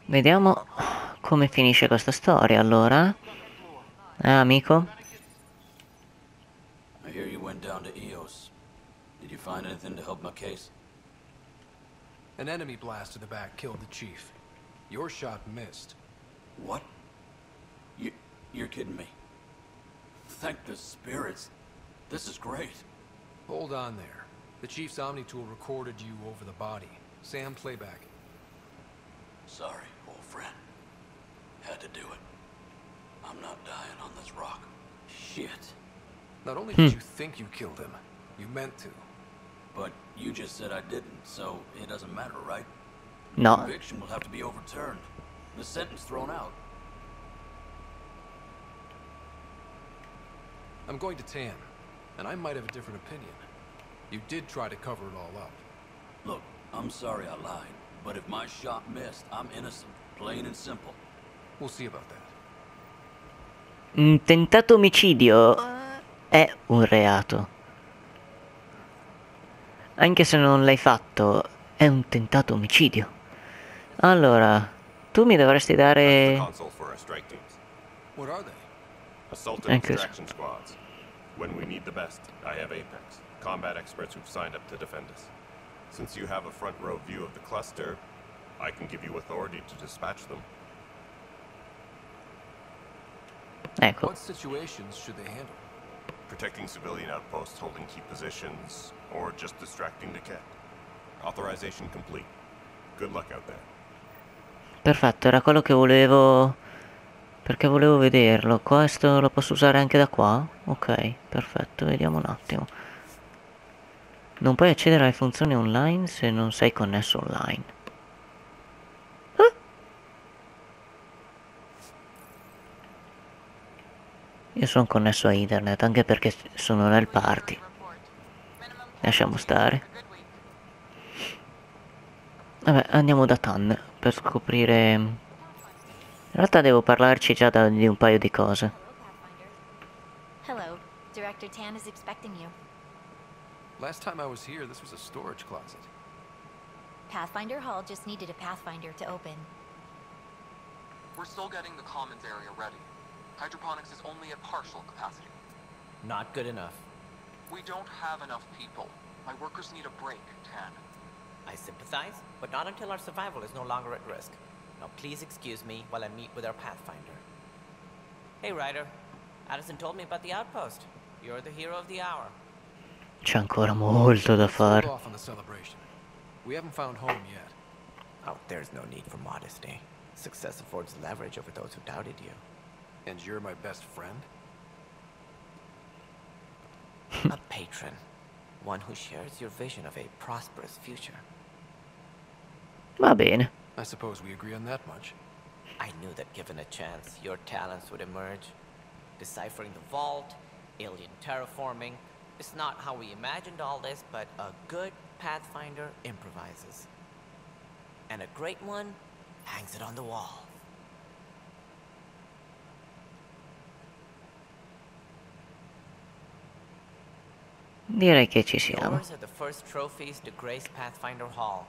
Vediamo come finisce questa storia allora. Amico? I hear you went down to Eos. Did you find anything to help my case? An enemy blast to the back killed the chief. Your shot missed. What? You're kidding me. Thank the spirits. This is great. Hold on there. The chief's Omni tool recorded you over the body. Sam, playback. Sorry, old friend. Had to do it. I'm not dying on this rock. Shit. Not only did you think you killed him, you meant to. But you just said I didn't, so it doesn't matter, right? No. Conviction will have to be overturned. The sentence thrown out. I'm going to Tan, and I might have a different opinion. You did try to cover it all up. Look, I'm sorry I lied, but if my shot missed, I'm innocent. Plain and simple. We'll see about that. Un tentato omicidio è un reato. Anche se non l'hai fatto, è un tentato omicidio. Allora, tu mi dovresti dare... What are they? Assault and distraction squads. When we need the best, I have Apex, combat experts who've signed up to defend us. Since you have a front row view of the cluster, I can give you authority to dispatch them. Ecco. What situations should they handle? Protecting civilian outposts holding key positions, or just distracting the cat. Authorization complete. Good luck out there. Perfetto, era quello che volevo... Perché volevo vederlo. Questo lo posso usare anche da qua? Ok, perfetto, vediamo un attimo. Non puoi accedere alle funzioni online se non sei connesso online. Ah! Io sono connesso a internet, anche perché sono nel party. Lasciamo stare. Vabbè, andiamo da Tan per scoprire... In realtà devo parlarci già di un paio di cose. Hello. Director Tan is expecting you. Last time I was here, this was a storage closet. Pathfinder Hall just needed a Pathfinder to open. We're still getting the commons area ready. Hydroponics is only at partial capacity. Not good enough. We don't have enough people. My workers need a break, Tan. I sympathize, but not until our survival is no longer at risk. Now please excuse me while I meet with our Pathfinder. Hey Ryder, Addison told me about the outpost. You're the hero of the hour. C'è ancora molto da fare. Hold off on the celebration. We haven't found home yet. Oh, there's no need for modesty. Success affords leverage over those who doubted you. And you're my best friend? A patron. One who shares your vision of a prosperous future. Va bene. I suppose we agree on that much. I knew that given a chance, your talents would emerge. Deciphering the vault, alien terraforming. It's not how we imagined all this, but a good Pathfinder improvises. And a great one hangs it on the wall. Direi che ci siamo. Yours are the first trophies to grace Pathfinder Hall.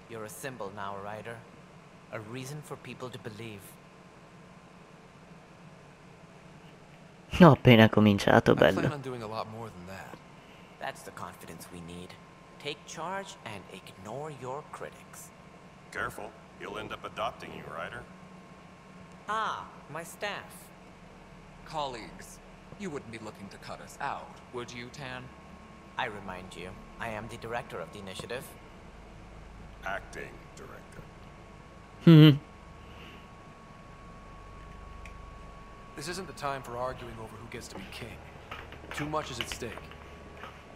You're a symbol now, Ryder. A reason for people to believe. Ho appena cominciato, I plan bello. on doing a lot more than that. That's the confidence we need. Take charge and ignore your critics. Careful, he'll end up adopting you, Ryder. Ah, my staff. Colleagues, you wouldn't be looking to cut us out, would you, Tan? I remind you, I am the director of the initiative. Acting director. This isn't the time for arguing over who gets to be king. Too much is at stake.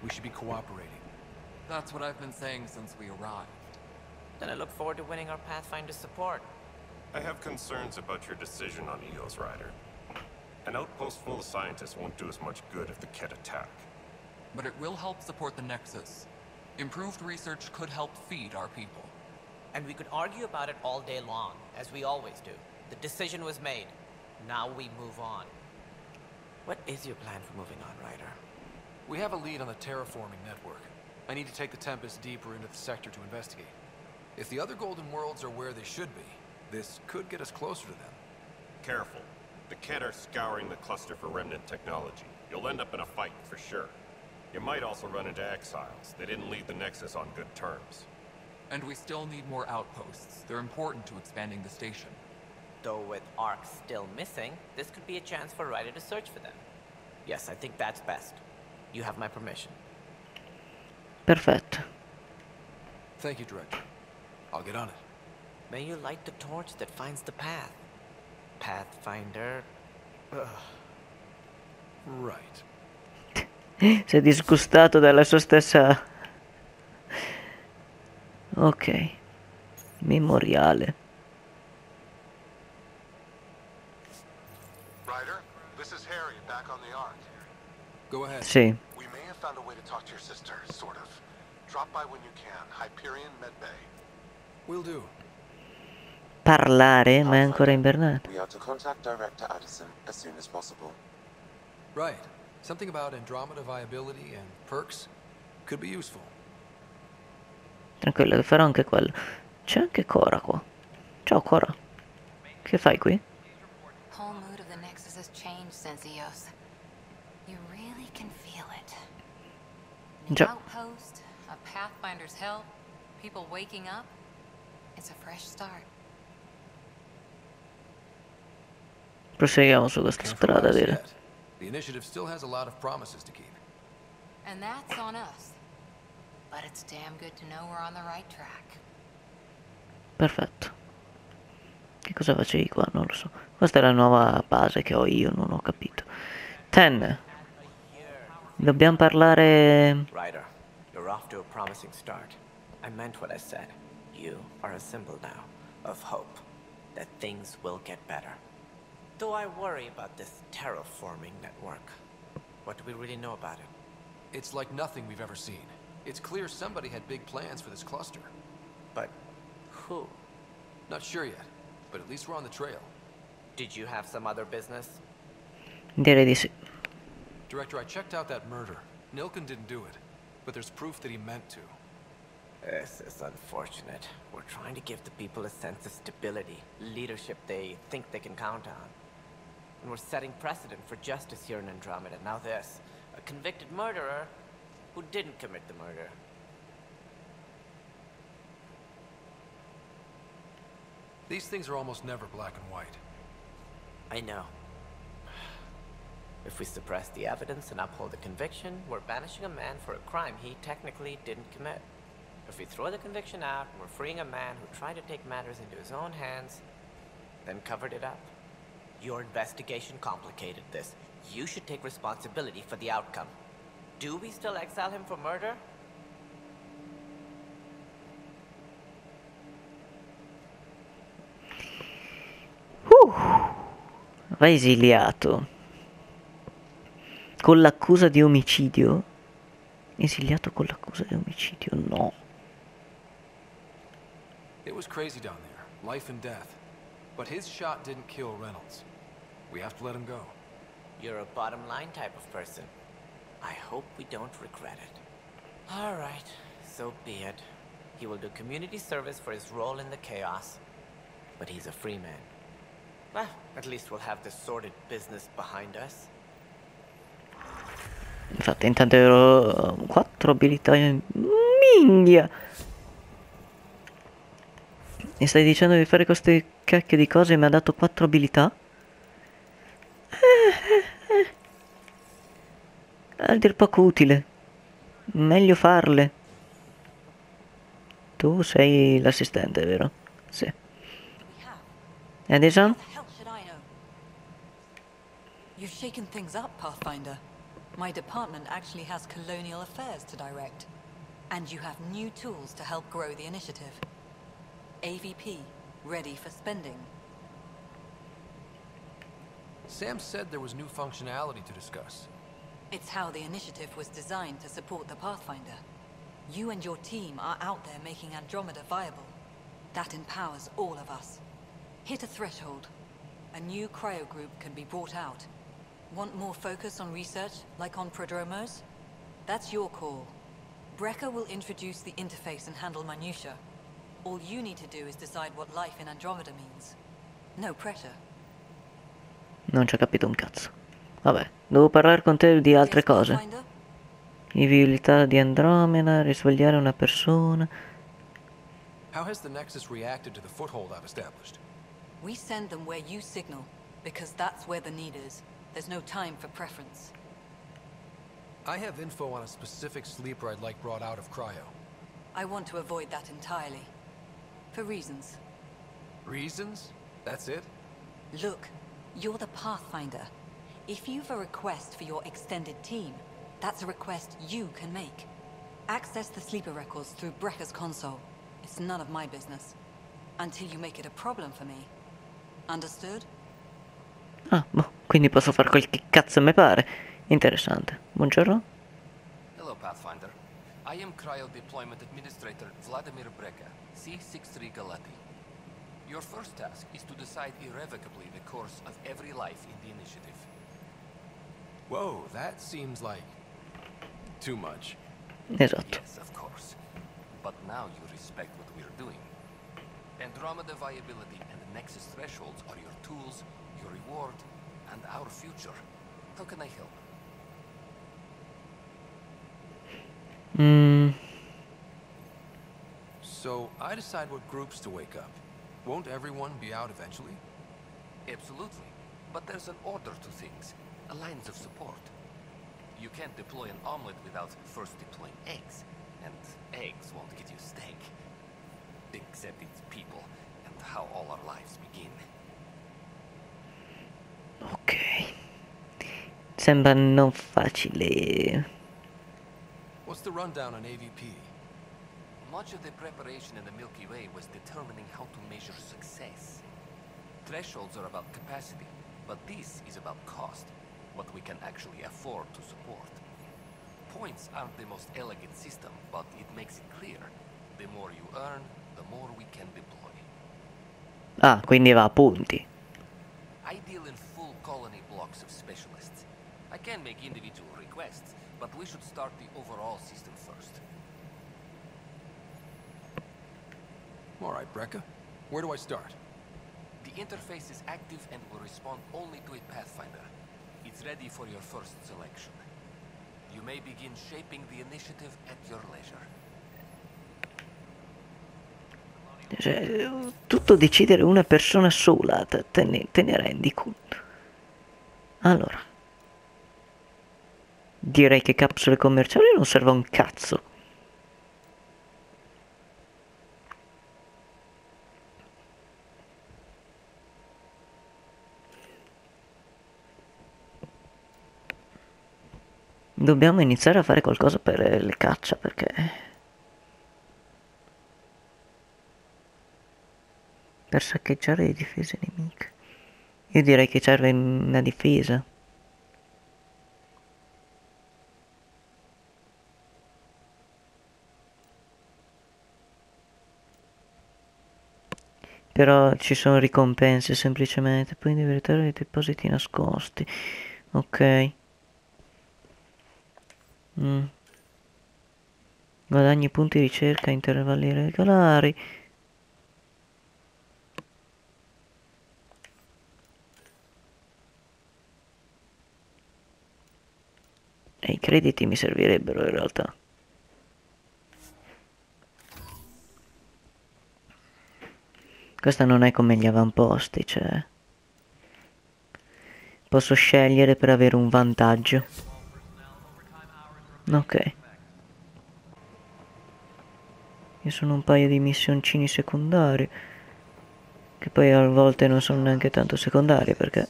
We should be cooperating. That's what I've been saying since we arrived. Then I look forward to winning our Pathfinder support. I have concerns about your decision on Eos, Ryder. An outpost full of scientists won't do as much good if the Ket attack. But it will help support the Nexus. Improved research could help feed our people. And we could argue about it all day long, as we always do. The decision was made. Now we move on. What is your plan for moving on, Ryder? We have a lead on the terraforming network. I need to take the Tempest deeper into the sector to investigate. If the other Golden Worlds are where they should be, This could get us closer to them. Careful. The Kett are scouring the cluster for remnant technology. You'll end up in a fight, for sure. You might also run into exiles. They didn't leave the Nexus on good terms. And we still need more outposts. They're important to expanding the station. Though with Ark still missing, this could be a chance for Ryder to search for them. Yes, I think that's best. You have my permission. Perfetto. Thank you, Director. I'll get on it. May you light the torch that finds the path. Pathfinder. Ugh. Right. Si è disgustato dalla sua stessa... Ok. Memoriale. Ryder, this is Harry, back on the Ark. Go ahead. Sì. We may have found a way to talk to your sister, sort of. Drop by when you can. Hyperion Med Bay. Will do. Parlare, ma è ancora invernato. We are to contact Director Addison as soon as possible. Right. Something about Andromeda viability and perks could be useful. Tranquillo, che farò anche quello. C'è anche Cora qua. Ciao Cora. Che fai qui? Whole mood of the Nexus has changed since Eos. You really can feel it. New Già. outpost, a Pathfinder's help, people waking up. It's a fresh start. Proseguiamo su questa Can't strada, relax direi. yet. The initiative still has a lot of promises to keep. And that's on us. But it's damn good to know we're on the right track. Perfetto. Che cosa facevi qua? Non lo so. Questa è la nuova base che ho io, non ho capito. Ten. Dobbiamo parlare... Ryder, you're off to a promising start. I meant what I said. You are a symbol now of hope, that things will get better. Though I worry about this terraforming network. What do we really know about it? It's like nothing we've ever seen. It's clear somebody had big plans for this cluster. But who? Not sure yet, but at least we're on the trail. Did you have some other business? Direi di sì. Director, I checked out that murder. Nilken didn't do it, but there's proof that he meant to. This is unfortunate. We're trying to give the people a sense of stability, leadership they think they can count on. And we're setting precedent for justice here in Andromeda. Now this, a convicted murderer who didn't commit the murder. These things are almost never black and white. I know. If we suppress the evidence and uphold the conviction, we're banishing a man for a crime he technically didn't commit. If we throw the conviction out, we're freeing a man who tried to take matters into his own hands, then covered it up. Your investigation complicated this. You should take responsibility for the outcome. Do we still exile him for murder? Va esiliato. Con l'accusa di omicidio? Esiliato con l'accusa di omicidio? No. It was crazy down there, life and death. But his shot didn't kill Reynolds. We have to let him go. You're a bottom line type of person. I hope we don't regret it. All right, so be it. He will do community service for his role in the chaos. But he's a free man. Well, at least we'll have this sordid business behind us. Infatti intanto ero 4 abilità in... Minchia! Mi stai dicendo di fare queste cacchio di cose e mi ha dato 4 abilità? A dir poco utile. Meglio farle. Tu sei l'assistente, vero? Sì. Edison? You've shaken things up, Pathfinder. My department actually has colonial affairs to direct. And you have new tools to help grow the initiative. AVP, ready for spending. Sam said there was new functionality to discuss. It's how the initiative was designed to support the Pathfinder. You and your team are out there making Andromeda viable. That empowers all of us. Hit a threshold. A new cryo group can be brought out. Want more focus on research, like on prodromos? That's your call. Brecker will introduce the interface and handle minutiae. All you need to do is decide what life in Andromeda means. No pressure. Non ci ho capito un cazzo. Vabbè, devo parlare con te di altre Yes, cose. Pathfinder? I virilità di Andromeda, risvegliare una persona. How has the Nexus reacted to the foothold I've established? We send them where you signal, because that's where the need is. There's no time for preference. I have info on a specific sleeper I'd like brought out of cryo. I want to avoid that entirely. For reasons. Reasons? That's it? Look, you're the Pathfinder. If you've a request for your extended team, that's a request you can make. Access the sleeper records through Brekker's console. It's none of my business. Until you make it a problem for me. Understood? Ah, boh, quindi posso fare quel che cazzo mi pare. Interessante. Buongiorno. Hello, Pathfinder. I am Cryo Deployment Administrator Vladimir Brekker, C-63 Galati. Your first task is to decide irrevocably the course of every life in the initiative. Whoa, that seems like too much. Esatto. Yes, of course. But now you respect what we're doing. Andromeda viability and the Nexus thresholds are your tools, your reward, and our future. How can I help? So, I decide what groups to wake up. Won't everyone be out eventually? Absolutely. But there's an order to things. Lines of support. You can't deploy an omelet without first deploying eggs. And eggs won't get you steak. Except it's people, and how all our lives begin. Ok. Sembra non facile. What's the rundown on AVP? Much of the preparation in the Milky Way was determining how to measure success. Thresholds are about capacity, but this is about cost. What we can actually afford to support. Points aren't the most elegant system, but it makes it clear. The more you earn, the more we can deploy. Ah, quindi va a punti. I deal in full colony blocks of specialists. I can make individual requests, but we should start the overall system first. All right, Brekker. Where do I start? The interface is active and will respond only to a Pathfinder. It's ready for your first selection. You may begin shaping the initiative at your leisure. Cioè, tutto decidere una persona sola, te ne rendi conto? Allora, direi che capsule commerciali non serve a un cazzo. Dobbiamo iniziare a fare qualcosa per le caccia, perché per saccheggiare le difese nemiche. Io direi che serve una difesa. Però ci sono ricompense semplicemente. Puoi individuare i depositi nascosti. Ok. Guadagni punti di ricerca a intervalli regolari. E i crediti mi servirebbero in realtà. Questa non è come gli avamposti, cioè posso scegliere per avere un vantaggio. Ok. Io sono un paio di missioncini secondari, che poi a volte non sono neanche tanto secondarie, perché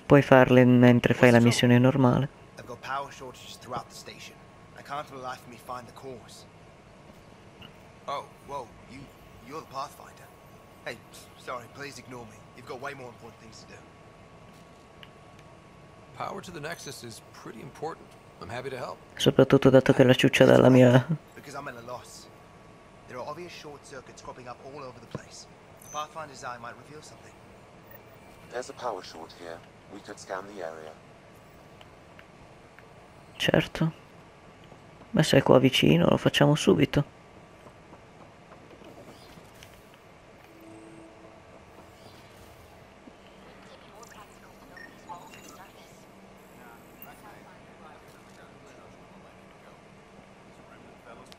puoi farle mentre fai la missione normale. I've got power shortages throughout the station. I can't for the life of me find the cause. Oh, whoa, you're the Pathfinder. Hey, sorry, please ignore me. You've got way more important things to do. Power to the Nexus is pretty important. I'm happy to help. Soprattutto dato che la ciuccia dalla mia... Because I'm at a loss. There are obvious short circuits cropping up all over the place. The Pathfinder's eye might reveal something. There's a power short here. We could scan the area. Certo. Ma sei qua vicino, lo facciamo subito.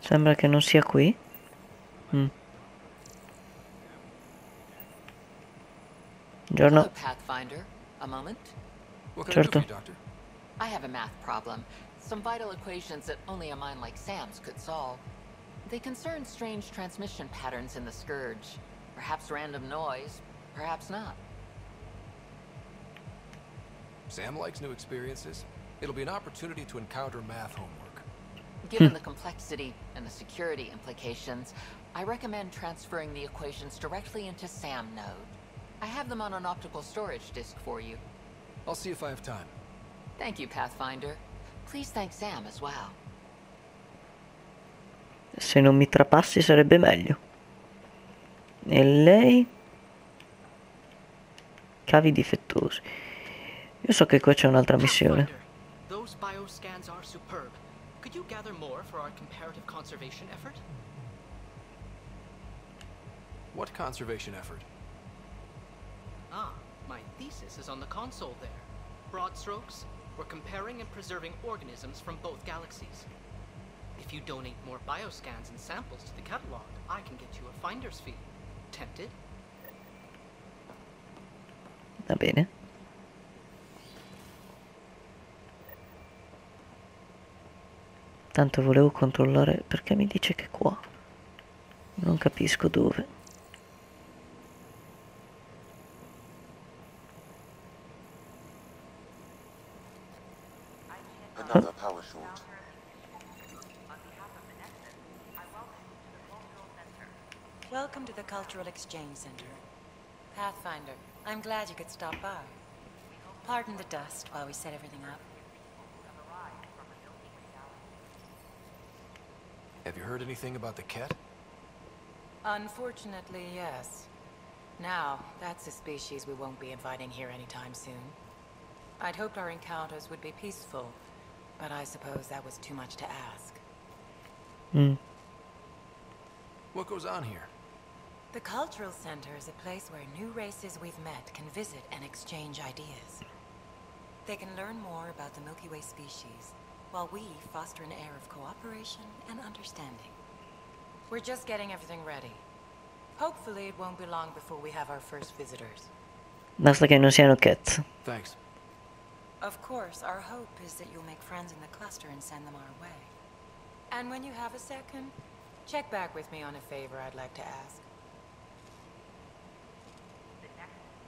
Sembra che non sia qui. Buongiorno. Hello, Pathfinder. A moment? What can I do for Certo. you, Doctor? I have a math problem. Some vital equations that only a mind like Sam's could solve. They concern strange transmission patterns in the Scourge. Perhaps random noise, perhaps not. Sam likes new experiences. It'll be an opportunity to encounter math homework. Given the complexity and the security implications, I recommend transferring the equations directly into SAM node. I have them on an optical storage disk for you. I'll see if I have time. Thank you, Pathfinder. Please thank Sam as well. Se non mi trapassi sarebbe meglio. E lei? Cavi difettosi. Io so che qua c'è un'altra missione. Those bioscans are superb. Could you gather more for our comparative conservation effort? What conservation effort? Ah, my thesis is on the console there. Broad strokes, we're comparing and preserving organisms from both galaxies. If you donate more bioscans and samples to the catalog, I can get you a finder's fee. Tempted? Va bene. Tanto volevo controllare perché mi dice che qua. Non capisco dove. Another power short. Welcome to the Cultural Exchange Center. Pathfinder, I'm glad you could stop by. Pardon the dust while we set everything up. Have you heard anything about the Ket? Unfortunately, yes. Now, that's a species we won't be inviting here anytime soon. I'd hoped our encounters would be peaceful, but I suppose that was too much to ask. What goes on here? The Cultural Center is a place where new races we've met can visit and exchange ideas. They can learn more about the Milky Way species, while we foster an air of cooperation and understanding. We're just getting everything ready. Hopefully it won't be long before we have our first visitors. Basta che non siano Ket. Thanks. Of course, our hope is that you'll make friends in the cluster and send them our way. And when you have a second, check back with me on a favor I'd like to ask.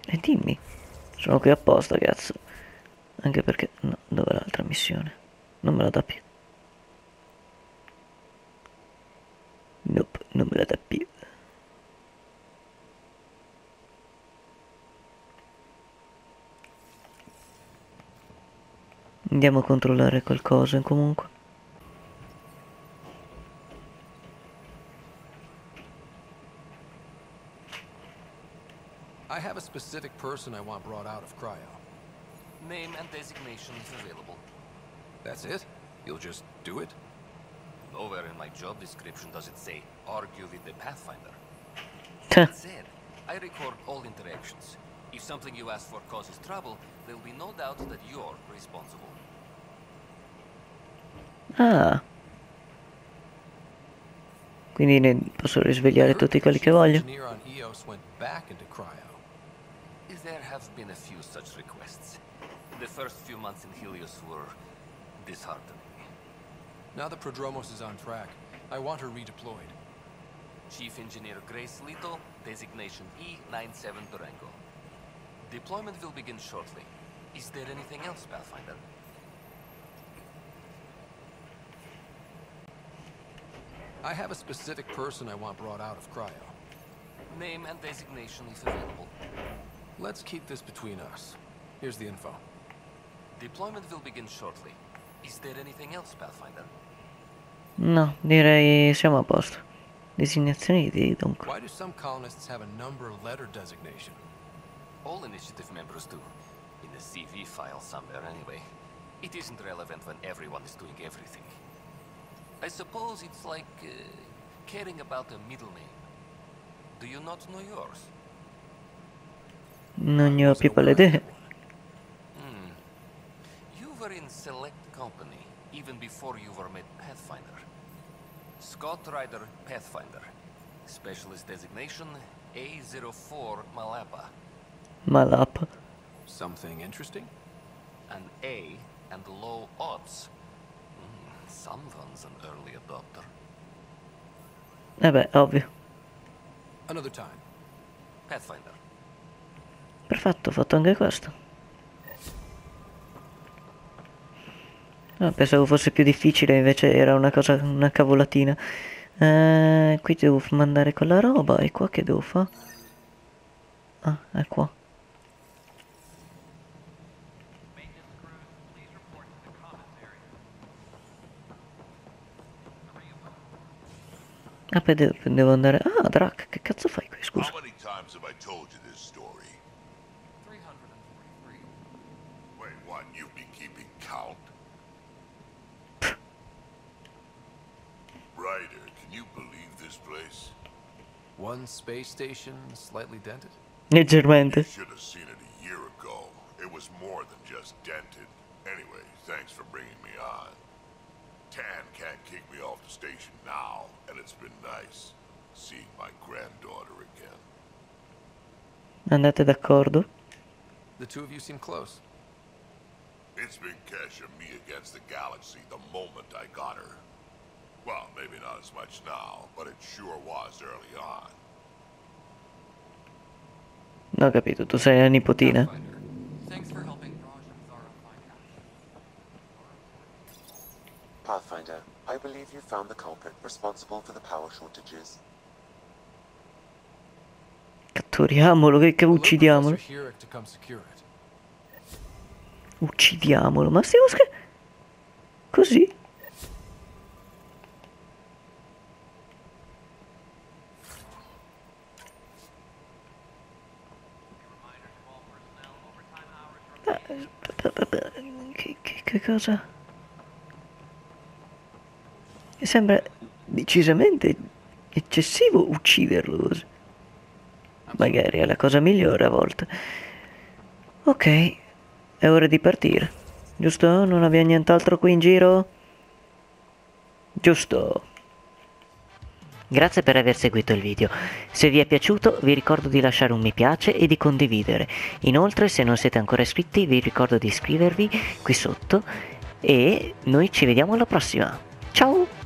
E dimmi, sono qui apposta, cazzo. Anche perché... No, dov'è l'altra missione? Non me la dà più. Nope, non me la dà più. Andiamo a controllare qualcosa comunque. I have a specific person I want brought out of cryo. Name and designation is available. That's it? You'll just do it? Nowhere in my job description does it say, argue with the Pathfinder. That said, I record all interactions. If something you ask for causes trouble, there will be no doubt that you're responsible. Ah. Quindi ne posso risvegliare tutti quelli che voglio. Engineer on EOS went back into cryo. There have been a few such requests. The first few months in Helios were disheartening. Now that Prodromos is on track, I want her redeployed. Chief Engineer Grace Little, designation E97 Durango. Deployment will begin shortly. Is there anything else, Pathfinder? I have a specific person I want brought out of cryo. Name and designation if available. Let's keep this between us. Here's the info. Deployment will begin shortly. Is there anything else, Pathfinder? No, direi siamo a posto. Designazioni di dunque. Why do some colonists have a number letter designation? All initiative members do. In the CV file somewhere anyway. It isn't relevant when everyone is doing everything. I suppose it's like caring about a middle name. Do you not know yours? Non ne ho più pallide idee. You were in select company, even before you were made Pathfinder. Scott Rider Pathfinder. Specialist designation A04 Malapa. Malapa. Something interesting? An A and low odds. Someone's an early adopter. Beh, ovvio. Another time. Pathfinder. Perfetto, ho fatto anche questo. Pensavo fosse più difficile, invece era una cosa, una cavolatina. Qui devo mandare quella roba, e qua che devo fare? Ah, è qua. Ah, poi devo andare... Ah, Drac, che cazzo fai qui, scusa? How many times have I told you this story? 343. Wait, what? You've been keeping count? Ryder, can you believe this place? One space station slightly dented? Leggermente. You should have seen it a year ago. It was more than just dented. Anyway, thanks for bringing me on. Tan can't kick me off the station now, and it's been nice seeing my granddaughter again. Andate d'accordo? The two of you seem close. It's been Kesh and me against the galaxy the moment I got her. Well, maybe not as much now, but it sure was early on. No, ho capito, tu sei la nipotina. Thanks for helping Raj and Zara find out. Pathfinder, I believe you found the culprit responsible for the power shortages. Catturiamolo, che uccidiamolo. Professor Hurek to come secure it. Uccidiamolo, ma stiamo scherzando? Così? Che cosa? Mi sembra decisamente eccessivo ucciderlo così. Magari è la cosa migliore a volte. Ok, è ora di partire. Giusto? Non abbiamo nient'altro qui in giro? Giusto. Grazie per aver seguito il video. Se vi è piaciuto vi ricordo di lasciare un mi piace e di condividere. Inoltre, se non siete ancora iscritti vi ricordo di iscrivervi qui sotto e noi ci vediamo alla prossima. Ciao!